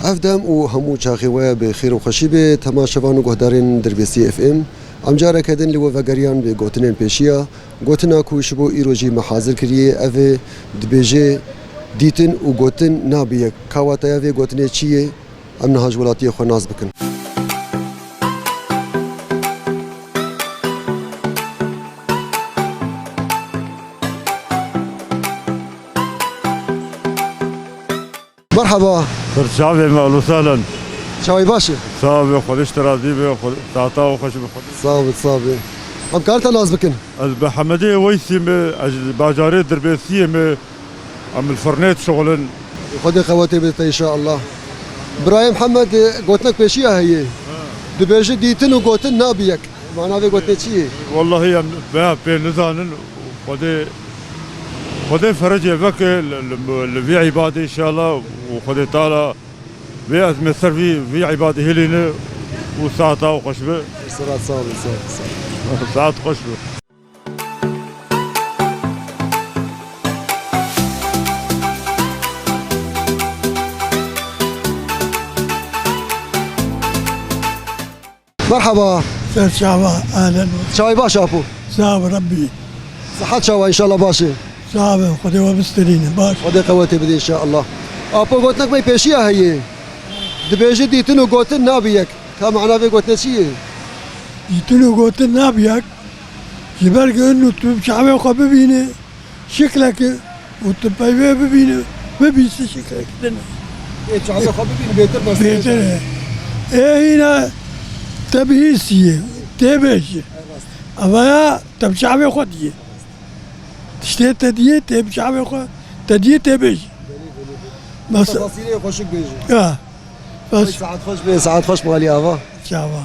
افدم و همو چاخیوه به خیر و خوشی به تماشاوان و گهدارین دربیسی اف ام امجاره کدن لو وگریان به گوتنین پیشیا گوتنا کوش بو ایروجی محاضر کریه اوه دبیجه دیتن و گوتن نابیه کاواتایا و گوتنه چیه ام نهاج ولاتی خو ناز بکن مرحبا شعبي اهلا وسهلا شوي باشا صافي خدش تراضي بي تعطى وخش بخد صابت ام كارتا ناز بكن بحمدية ويسي باجاري دربيسية ام الفرنيت شغلن خدي خواتي بيتا ان شاء الله ابراهيم محمد قلت لك بشيء هي دبيجي ديتن وقوتن نابيك معناها قلت لك شيء والله هي بها بين نزانن خدي فرجي بك في عبادي ان شاء الله وخدي طالع في مثل في عبادي هلينا وساعتها وخشبه صراحه صعب ساعات خشبه مرحبا استاذ شعبان اهلا شاي باشا ابو صعب ربي صحة شاي ان شاء الله باشا صعب خذي وبسترين باش خدي قواتي بدي ان شاء الله ابو قلت لك ما بيشيا هي دبيجي ديتن وقوتن نابيك كم معناها في قلت لك شيء يتلو قلت نابيك يبرق انه شعبي وخا ببينه شكلك وتبايبه ببينه ما بيس شكلك ايه شعبي خبيبي بيتر بس بيتر ايه هنا تبهيسيه تبهش أبايا تب شعبي خديه تشتري تديه تب شعبي خد تديه تبهش بس تفاصيلي خوشك بيجي بس ساعات خوش بيه ساعات خوش مالي افا شعبان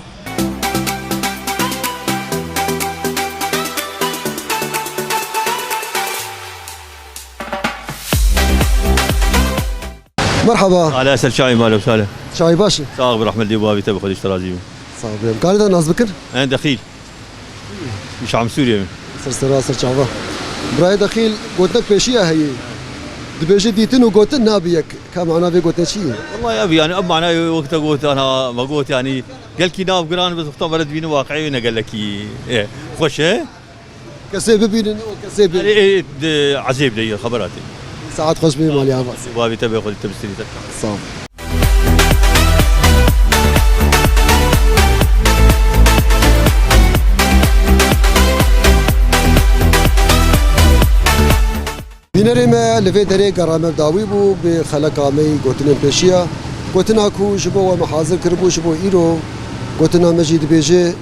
مرحبا على اسال شاي ماله وسهلا شاي باشا صاغ برحمة الله بابي تبي خذ اشترازي صافي قال ناز بكر انا دخيل مش عم سوريا سر شعبا براي دخيل قلت لك بشيء هي دبيجي ديتن وقلت نابيك كم معناها في قلت شيء والله يا ابي يعني اب معناه وقت قلت انا ما قلت يعني قال كي ناب قران بس اختار بلد بينه واقعي وانا قال لك ايه خوش ايه كسب بين كسب ايه عزيب لي خبراتي ساعات خوش بين مالي افا بابي تبي خذ تبستري صافي بینری ما لفه دری گرامه داوی بو به خلق آمی گوتنین پیشیا گوتنا کو جبو و محاضر کربو جبو ایرو گوتنا مجید بیجه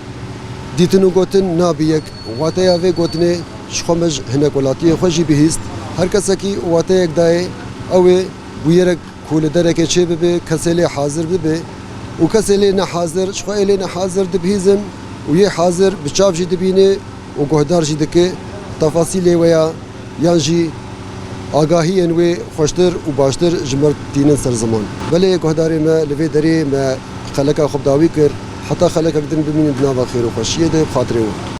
دیتنو گوتن نابیک واتیا و گوتنه شخمج هنک ولاتی خوشی بهیست هر کسی کی واتیا یک دای اوه بویرک کول درک چه ببه کسلی حاضر ببه و کسلی نه حاضر شخوالی نه حاضر دبهیزن و یه حاضر بچاف جی دبینه و گهدار جی دکه تفاصیل ویا یانجی آگاهی انوی خوشتر و باشتر جمرد دینن سر زمان ولی گهداری ما لوی دری ما خلقا خوب داوی کر حتی خلقا قدرن بمین بنابا خیر و خوشیه ده بخاطره و